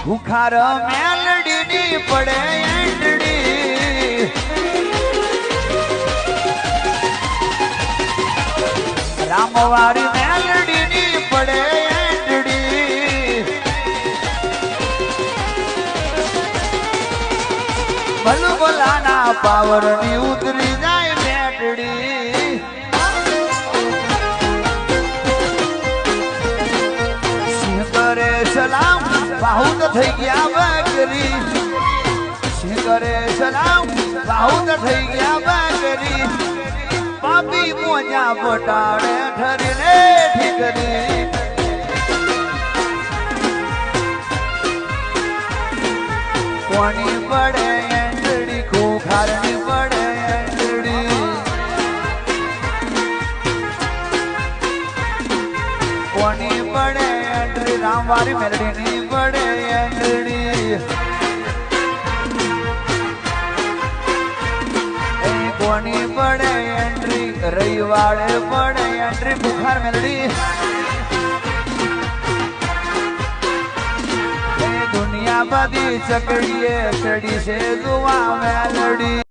ભૂખાર મેલડીની પડે એંડડી રામવારી મેલડીની પડે એંડડી બલબલાના પાવરની ઉતરી જાય મેટડી સિંહ કરે સલામ બાહુત થઈ ગયા બકરી સિંહ કરે સલામ બાહુત થઈ ગયા બકરી પાપી મોજા પટાડે ઠરીને ઠીકરી કોની પડે એંડડી ખોખારની પડે એંડડી કોની પડે એંડડી રામવારી મેલડીની પડે એંડડી કોની પડે એન્ટ્રી રવિવારે પડે એન્ટ્રી બુખાર મેલડી દુનિયા બધી ચકડીએ ચડી છે દુઆ મેલડી